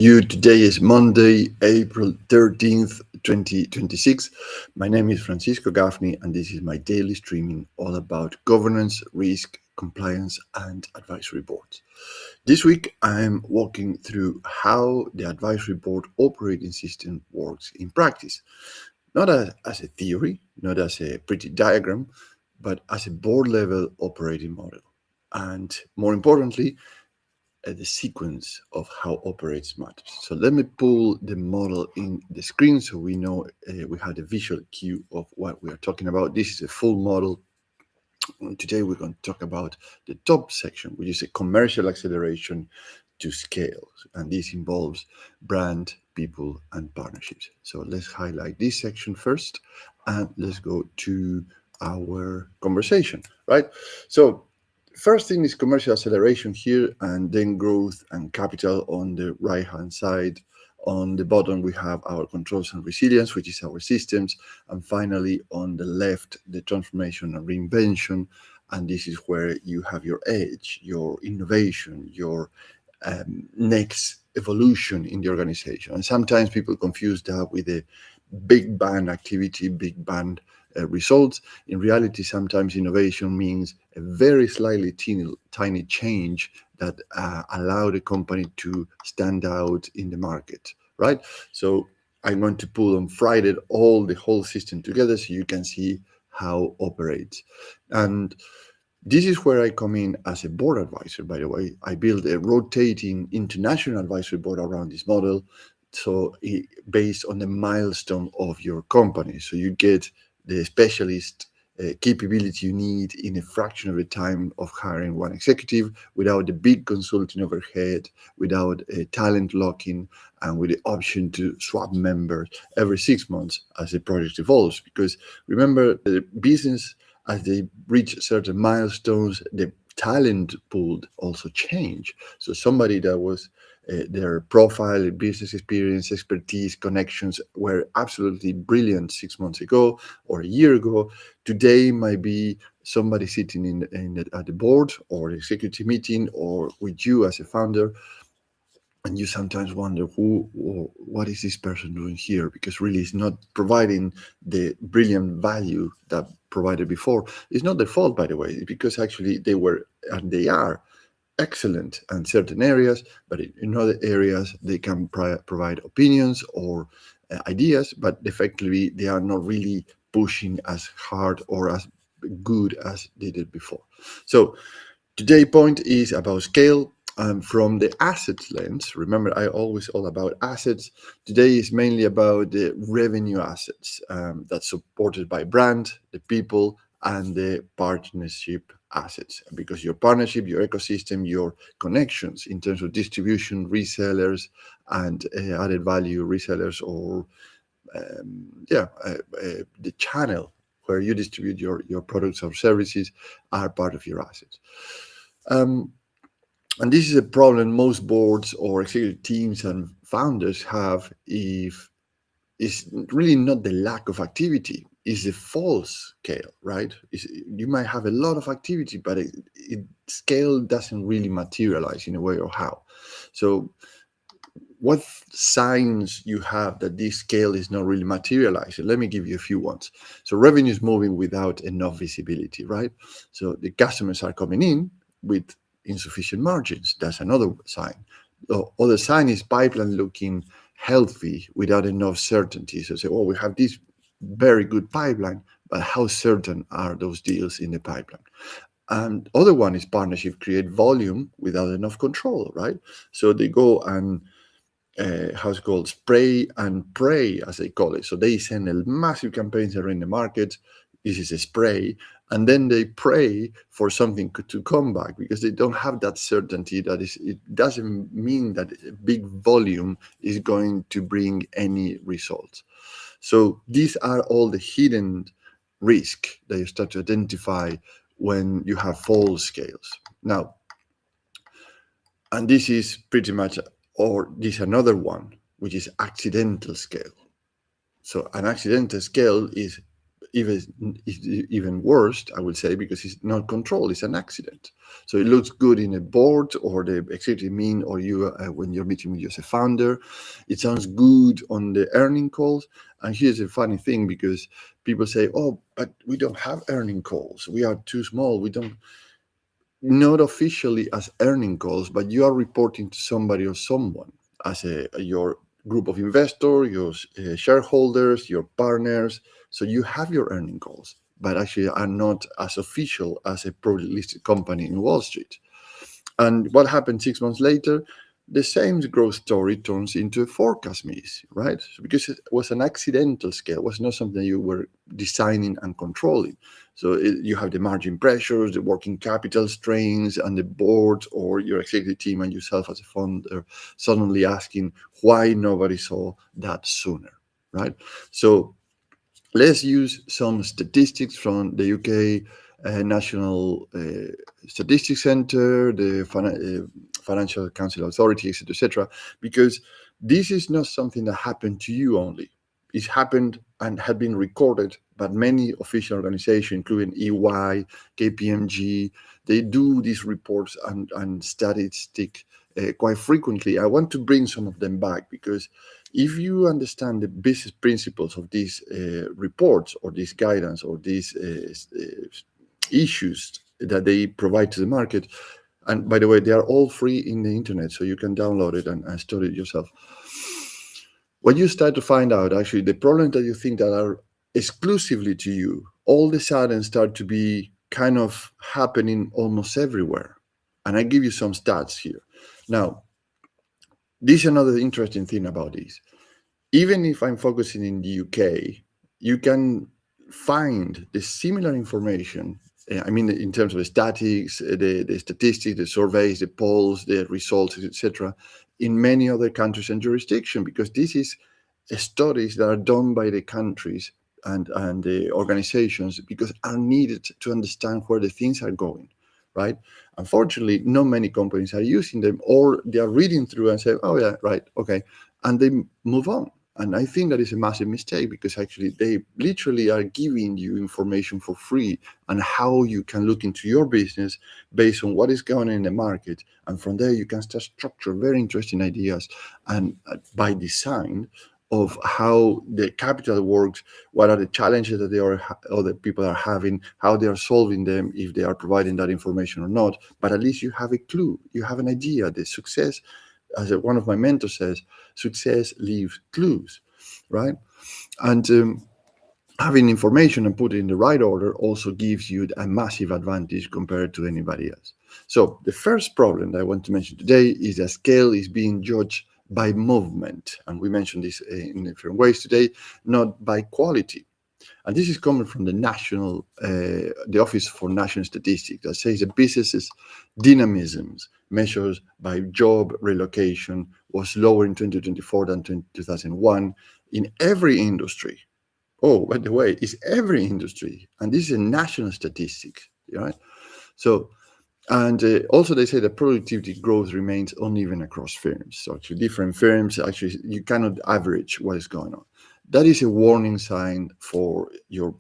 Today is Monday, April 13th, 2026. My name is Francisco Gaffney, and this is my daily streaming all about governance, risk, compliance, and advisory boards. This week, I'm walking through how the advisory board operating system works in practice. Not as a theory, not as a pretty diagram, but as a board level operating model. And more importantly, the sequence of how operates matters. So let me pull the model in the screen so we know we have a visual cue of what we are talking about. This is a full model. Today we're going to talk about the top section, which is a commercial acceleration to scale. And this involves brand, people, and partnerships. So let's highlight this section first and let's go to our conversation, right? So first thing is commercial acceleration here, and then growth and capital on the right-hand side. On the bottom, we have our controls and resilience, which is our systems. And finally, on the left, the transformation and reinvention. And this is where you have your edge, your innovation, your next evolution in the organization. And sometimes people confuse that with a big bang activity, big bang results. In reality, sometimes innovation means a very slightly tiny change that allow the company to stand out in the market, right? So I'm going to pull on Friday the whole system together so you can see how it operates. And this is where I come in as a board advisor, by the way. I build a rotating international advisory board around this model, so based on the milestone of your company. So you get the specialist capability you need in a fraction of the time of hiring one executive, without the big consulting overhead, without a talent locking, and with the option to swap members every 6 months as the project evolves. Because remember, the business, as they reach certain milestones, the talent pool also change. So somebody that was their profile, business experience, expertise, connections were absolutely brilliant 6 months ago or a year ago. Today might be somebody sitting at the board or the executive meeting or with you as a founder, and you sometimes wonder what is this person doing here, because really it's not providing the brilliant value that provided before. It's not their fault, by the way, because actually they were and they are excellent in certain areas, but in other areas they can provide opinions or ideas, but effectively they are not really pushing as hard or as good as they did before. So today's point is about scale. From the asset lens, remember I always all about assets. Today is mainly about the revenue assets that's supported by brand, the people, and the partnership assets. Because your partnership, your ecosystem, your connections in terms of distribution, resellers, and added value resellers, or the channel where you distribute your products or services are part of your assets. And this is a problem most boards or executive teams and founders have. If it's really not the lack of activity, it's the false scale, right? You might have a lot of activity, but scale doesn't really materialize in a way or how. So what signs you have that this scale is not really materializing? Let me give you a few ones. So revenue is moving without enough visibility, right? So the customers are coming in with insufficient margins. That's another sign. The other sign is pipeline looking healthy without enough certainty. So say, oh, we have this very good pipeline, but how certain are those deals in the pipeline? And other one is partnership create volume without enough control, right? So they go and how's it called, spray and pray, as they call it. So they send a massive campaigns that are in the market. This is a spray, and then they pray for something to come back, because they don't have that certainty that it doesn't mean that a big volume is going to bring any results. So these are all the hidden risk that you start to identify when you have false scales. Now, and this is pretty much, or this is another one, which is accidental scale. So an accidental scale is even worse, I would say, because it's not controlled, it's an accident. So it looks good in a board or the executive mean, or you when you're meeting with you as a founder, it sounds good on the earning calls. And here's a funny thing, because people say, oh, but we don't have earning calls, we are too small, we don't, not officially as earning calls, but you are reporting to somebody or someone as your group of investors, your shareholders, your partners. So you have your earning calls, but actually are not as official as a publicly listed company in Wall Street. And what happened 6 months later? The same growth story turns into a forecast miss, right? Because it was an accidental scale, it was not something you were designing and controlling. So you have the margin pressures, the working capital strains, and the board or your executive team and yourself as a founder suddenly asking why nobody saw that sooner, right? So let's use some statistics from the UK National Statistics Centre, the Financial Council Authority, etc., because this is not something that happened to you only. It's happened and had been recorded by many official organizations, including EY, KPMG. They do these reports and statistics quite frequently. I want to bring some of them back, because if you understand the business principles of these reports or this guidance or these issues that they provide to the market, and by the way, they are all free in the internet, so you can download it and study it yourself. When you start to find out actually the problems that you think that are exclusively to you, all of a sudden start to be kind of happening almost everywhere. And I give you some stats here. Now, this is another interesting thing about this. Even if I'm focusing in the UK, you can find the similar information. I mean, in terms of the statistics, the statistics, the surveys, the polls, the results, etc., in many other countries and jurisdictions, because this is studies that are done by the countries and the organizations, because are needed to understand where the things are going, right? Unfortunately, not many companies are using them, or they are reading through and say, oh yeah, right, okay, and they move on. And I think that is a massive mistake, because actually they literally are giving you information for free on how you can look into your business based on what is going on in the market. And from there, you can start structure very interesting ideas and by design of how the capital works, what are the challenges that other people are having, how they are solving them, if they are providing that information or not. But at least you have a clue, you have an idea. The success, as one of my mentors says, success leaves clues, right? And having information and put it in the right order also gives you a massive advantage compared to anybody else. So the first problem that I want to mention today is that scale is being judged by movement. And we mentioned this in different ways today, not by quality. And this is coming from the Office for National Statistics, that says that businesses' dynamisms measured by job relocation was lower in 2024 than 2001 in every industry. Oh, by the way, it's every industry, and this is a national statistic, right? So, and also they say that productivity growth remains uneven across firms. So actually different firms, actually you cannot average what is going on. That is a warning sign for you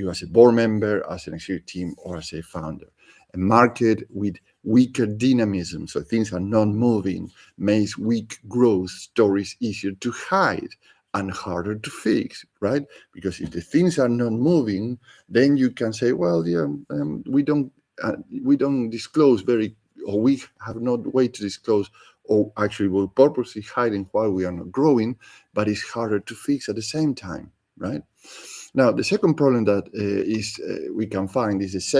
as a board member, as an executive team, or as a founder. A market with weaker dynamism, so things are not moving, makes weak growth stories easier to hide and harder to fix, right? Because if the things are not moving, then you can say, well, yeah, we don't disclose or we have no way to disclose, or actually we're purposely hiding why we are not growing, but it's harder to fix at the same time, right? Now, the second problem that we can find is is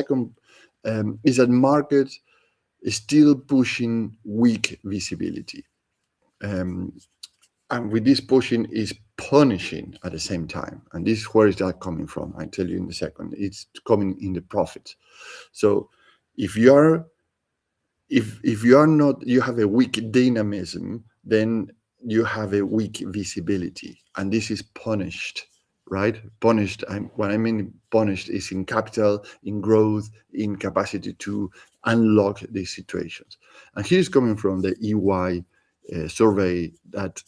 that markets is still pushing weak visibility. And with this pushing is punishing at the same time. And this, where is that coming from? I'll tell you in a second. It's coming in the profits. So if you are not, you have a weak dynamism, then you have a weak visibility, and this is punished, right? Punished. What I mean punished is in capital, in growth, in capacity to unlock these situations. And here's coming from the EY survey that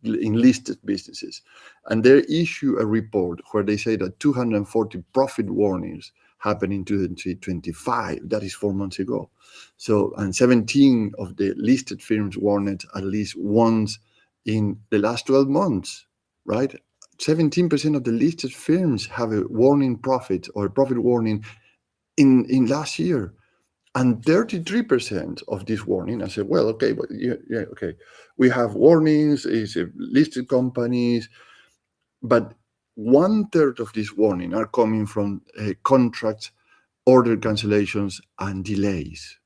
in listed businesses, and they issue a report where they say that 240 profit warnings happened in 2025. That is 4 months ago. So, and 17 of the listed firms warned at least once in the last 12 months, right? 17% of the listed firms have a warning profit or a profit warning in last year. And 33% of this warning, I said, well, okay, but yeah, okay. We have warnings, it's listed companies, but 1/3 of this warning are coming from contracts, order cancellations, and delays.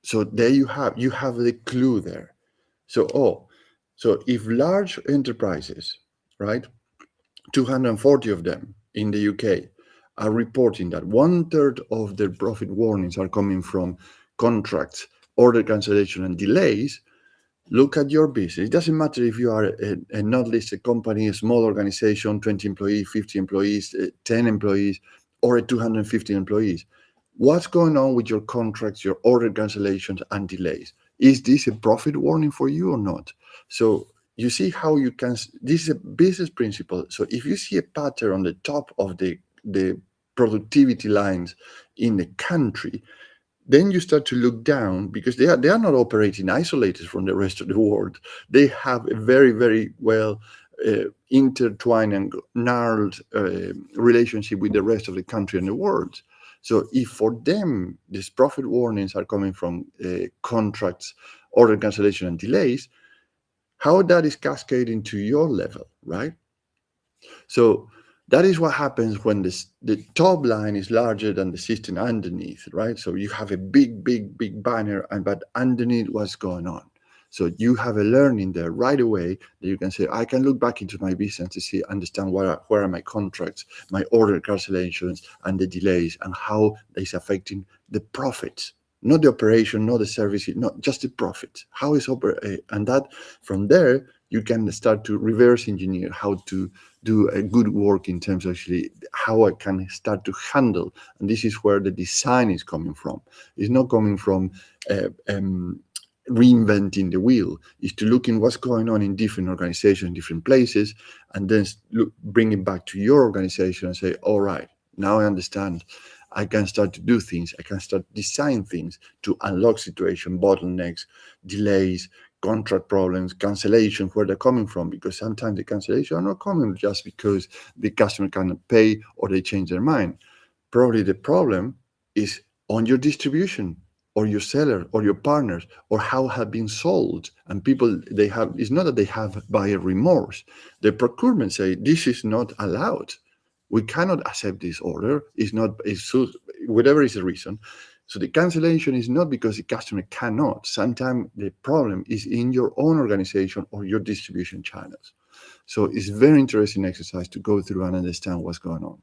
So there you have the clue there. So if large enterprises, right, 240 of them in the UK are reporting that 1/3 of their profit warnings are coming from contracts, order cancellation, and delays, look at your business. It doesn't matter if you are a not listed company, a small organization, 20 employees, 50 employees, 10 employees, or a 250 employees. What's going on with your contracts, your order cancellations, and delays? Is this a profit warning for you or not? So you see how you can, this is a business principle. So if you see a pattern on the top of the productivity lines in the country, then you start to look down, because they are not operating isolated from the rest of the world. They have a very, very well intertwined and gnarled relationship with the rest of the country and the world. So if for them these profit warnings are coming from contracts, order cancellation, and delays, how that is cascading to your level, right? So that is what happens when the top line is larger than the system underneath, right? So you have a big, big, big banner, but underneath what's going on. So you have a learning there right away that you can say, I can look back into my business to see, understand where are my contracts, my order cancellations, and the delays, and how it's affecting the profits. Not the operation, not the service, not just the profit. How is and that from there you can start to reverse engineer how to do a good work in terms of actually how I can start to handle. And this is where the design is coming from. It's not coming from reinventing the wheel. Is to look in what's going on in different organizations, different places, and then bring it back to your organization and say, all right, now I understand. I can start to do things. I can start design things to unlock situation, bottlenecks, delays, contract problems, cancellation, where they're coming from, because sometimes the cancellation are not coming just because the customer cannot pay or they change their mind. Probably the problem is on your distribution or your seller or your partners, or how have been sold. And people, it's not that they have buyer remorse. The procurement say, this is not allowed. We cannot accept this order. Whatever is the reason. So the cancellation is not because the customer cannot. Sometimes the problem is in your own organization or your distribution channels. So it's a very interesting exercise to go through and understand what's going on.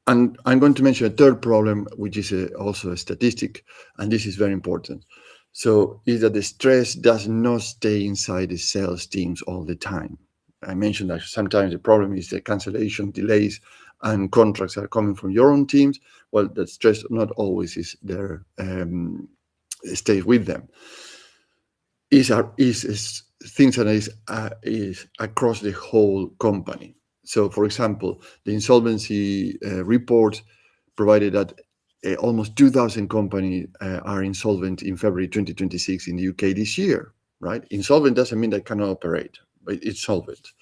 And I'm going to mention a third problem, which is also a statistic, and this is very important. So is that the stress does not stay inside the sales teams all the time. I mentioned that sometimes the problem is the cancellation, delays, and contracts are coming from your own teams. Well, that stress not always is there, stays with them. Is things that is across the whole company. So, for example, the insolvency report provided that almost 2,000 companies are insolvent in February 2026 in the UK this year, right? Insolvent doesn't mean they cannot operate, but it's solvent.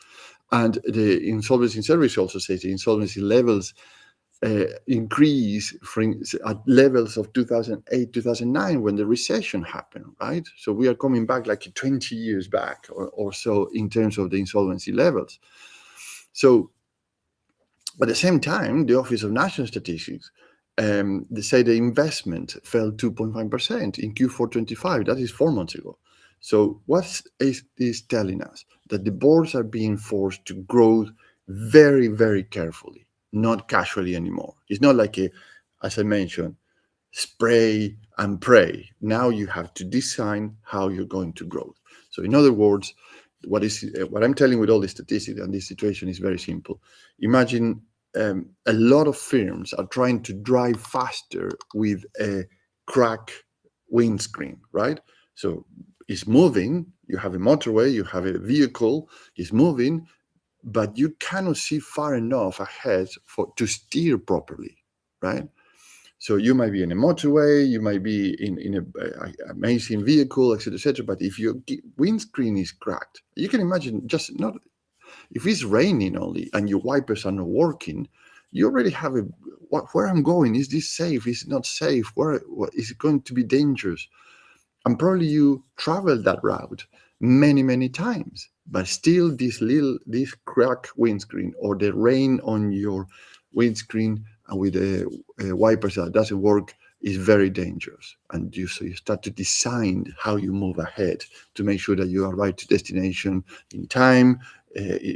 And the insolvency service also says the insolvency levels increase at levels of 2008, 2009, when the recession happened, right? So we are coming back like 20 years back or so in terms of the insolvency levels. So at the same time, the Office of National Statistics, they say the investment fell 2.5% in Q4 25. That is 4 months ago. So what is this telling us? That the boards are being forced to grow very, very carefully, not casually anymore. It's not like as I mentioned, spray and pray. Now you have to design how you're going to grow. So in other words, what I'm telling with all the statistics and this situation is very simple. Imagine a lot of firms are trying to drive faster with a crack windscreen, right? So is moving. You have a motorway, you have a vehicle, is moving, but you cannot see far enough ahead to steer properly, right? So you might be in a motorway, you might be in a amazing vehicle, etc., etc. But if your windscreen is cracked, you can imagine just not if it's raining only and your wipers are not working, you already have where I'm going. Is this safe? Is it not safe? Where is it going to be dangerous? And probably you travel that route many times, but still this crack windscreen or the rain on your windscreen and with the wipers that doesn't work is very dangerous. And so you start to design how you move ahead to make sure that you arrive to destination in time,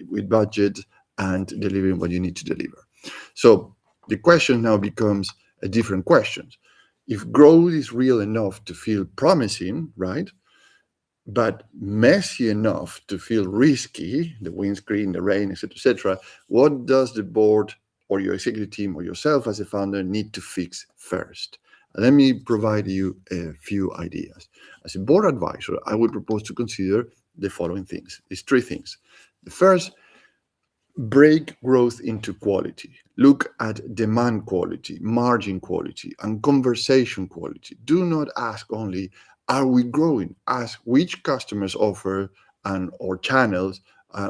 with budget, and delivering what you need to deliver. So the question now becomes a different question. If growth is real enough to feel promising, right, but messy enough to feel risky, the windscreen, the rain, etc., etc., what does the board or your executive team or yourself as a founder need to fix first? Let me provide you a few ideas. As a board advisor, I would propose to consider the following things. It's three things. The first, break growth into quality. Look at demand quality, margin quality, and conversation quality. Do not ask only, are we growing? Ask which customers offer and or channels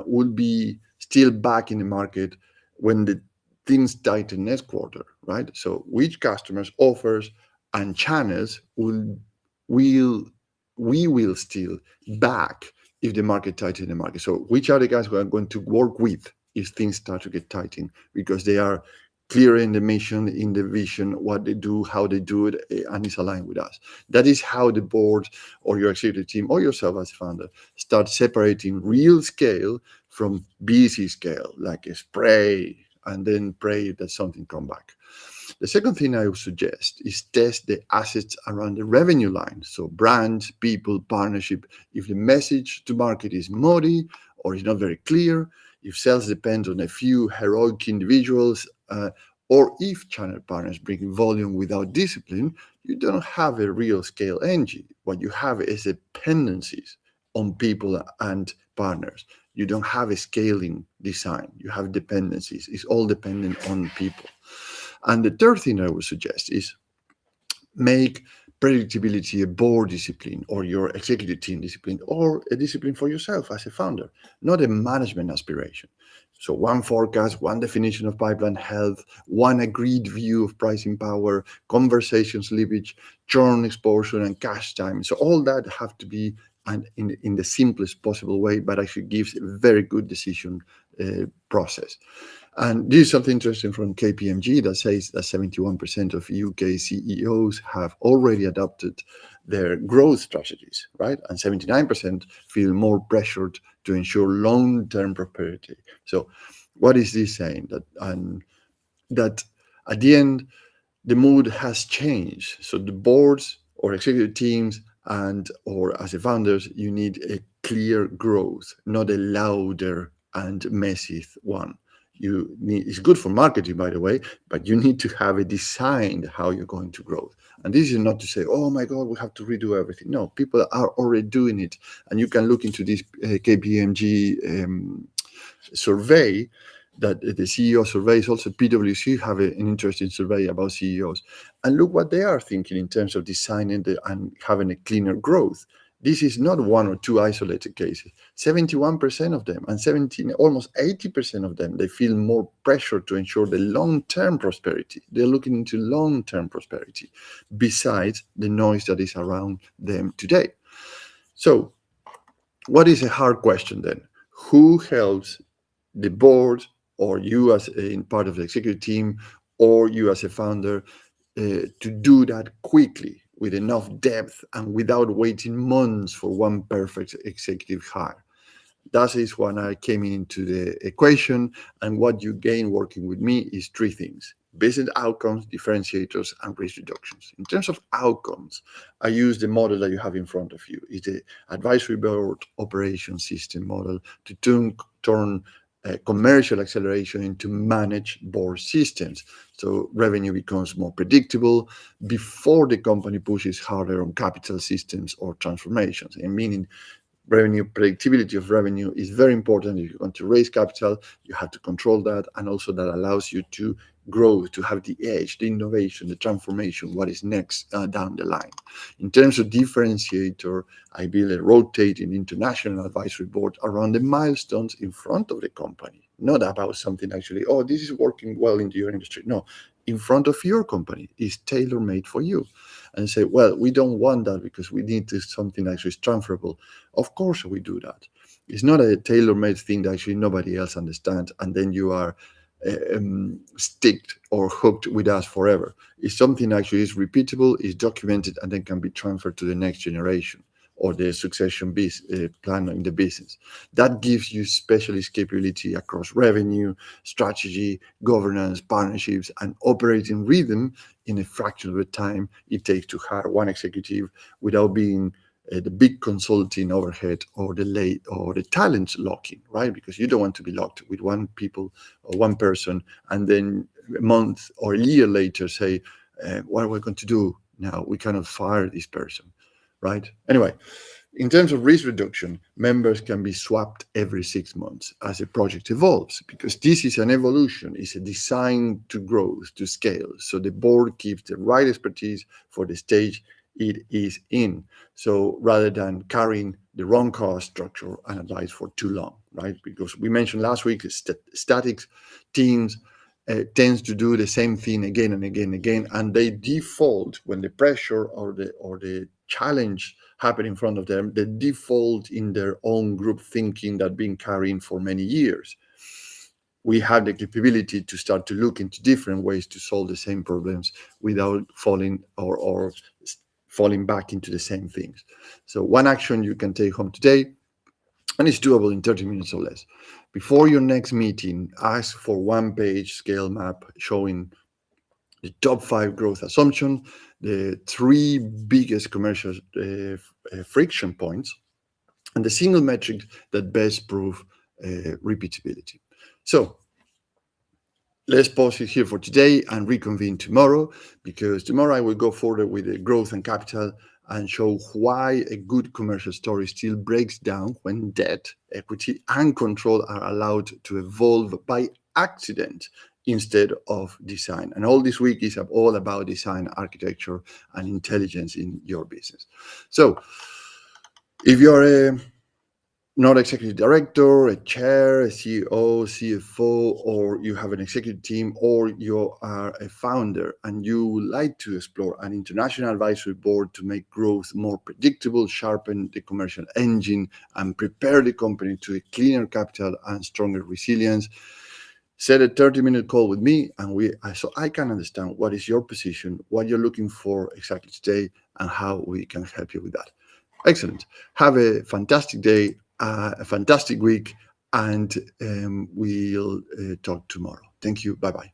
will be still back in the market when the things tighten next quarter, right? So which customers, offers, and channels will we will still back if the market tightens the market. So which are the guys who are going to work with if things start to get tightened, because they are clear in the mission, in the vision, what they do, how they do it, and it's aligned with us. That is how the board or your executive team or yourself as a founder start separating real scale from busy scale, like a spray, and then pray that something come back. The second thing I would suggest is test the assets around the revenue line. So brands, people, partnership. If the message to market is muddy or is not very clear, if sales depend on a few heroic individuals, or if channel partners bring volume without discipline, you don't have a real scale engine. What you have is dependencies on people and partners. You don't have a scaling design. You have dependencies. It's all dependent on people. And the third thing I would suggest is make predictability a board discipline or your executive team discipline or a discipline for yourself as a founder, not a management aspiration. So one forecast, one definition of pipeline health, one agreed view of pricing power, conversation slippage, churn exposure, and cash time. So all that have to be in the simplest possible way, but actually gives a very good decision process. And this is something interesting from KPMG that says that 71% of UK CEOs have already adopted their growth strategies, right? And 79% feel more pressured to ensure long-term prosperity. So what is this saying? That at the end, the mood has changed. So the boards or executive teams or as a founders, you need a clear growth, not a louder and messy one. It's good for marketing, by the way, but you need to have a design how you're going to grow. And this is not to say, oh my God, we have to redo everything. No, people are already doing it. And you can look into this KPMG survey, that the CEO surveys. Also PwC have an interesting survey about CEOs. And look what they are thinking in terms of designing and having a cleaner growth. This is not one or two isolated cases. 71% of them and almost 80% of them, they feel more pressure to ensure the long-term prosperity. They're looking into long-term prosperity besides the noise that is around them today. So what is a hard question then? Who helps the board or you as in part of the executive team or you as a founder to do that quickly with enough depth and without waiting months for one perfect executive hire? That is when I came into the equation, and what you gain working with me is three things: business outcomes, differentiators, and risk reductions. In terms of outcomes, I use the model that you have in front of you. It's the advisory board operation system model to turn commercial acceleration into managed board systems. So revenue becomes more predictable before the company pushes harder on capital systems or transformations. And meaning revenue predictability of revenue is very important. If you want to raise capital, you have to control that, and also that allows you to grow, to have the edge, the innovation, the transformation, what is next down the line. In terms of differentiator, I build a rotating international advisory board around the milestones in front of the company, not about something actually, oh, this is working well in your industry. No, in front of your company is tailor-made for you. And say, well, we don't want that because we need something actually is transferable. Of course we do that. It's not a tailor-made thing that actually nobody else understands, and then you are sticked or hooked with us forever. It's something actually is repeatable, is documented, and then can be transferred to the next generation or the succession plan in the business. That gives you specialist capability across revenue, strategy, governance, partnerships, and operating rhythm in a fraction of the time it takes to hire one executive without being the big consulting overhead or the talent locking, right? Because you don't want to be locked with one person, and then a month or a year later say, what are we going to do now? We cannot fire this person, right? Anyway, in terms of risk reduction, members can be swapped every 6 months as a project evolves, because this is an evolution, it's a design to growth, to scale. So the board keeps the right expertise for the stage it is in. So rather than carrying the wrong cost structure and advice for too long, right? Because we mentioned last week, static teams tends to do the same thing again and again and again, and they default when the pressure or the challenge happen in front of them, they default in their own group thinking that been carrying for many years. We have the capability to start to look into different ways to solve the same problems without falling or falling back into the same things. So one action you can take home today, and it's doable in 30 minutes or less. Before your next meeting, ask for one-page scale map showing the top 5 growth assumption, the 3 biggest commercial friction points, and the single metric that best prove repeatability. So let's pause it here for today and reconvene tomorrow, because tomorrow I will go further with the growth and capital and show why a good commercial story still breaks down when debt, equity, and control are allowed to evolve by accident instead of design. And all this week is all about design, architecture, and intelligence in your business. So if you're a not executive director, a chair, a CEO, CFO, or you have an executive team, or you are a founder and you would like to explore an international advisory board to make growth more predictable, sharpen the commercial engine, and prepare the company to a cleaner capital and stronger resilience, set a 30-minute call with me, and so I can understand what is your position, what you're looking for exactly today, and how we can help you with that. Excellent. Have a fantastic day, a fantastic week, and we'll talk tomorrow. Thank you. Bye-bye.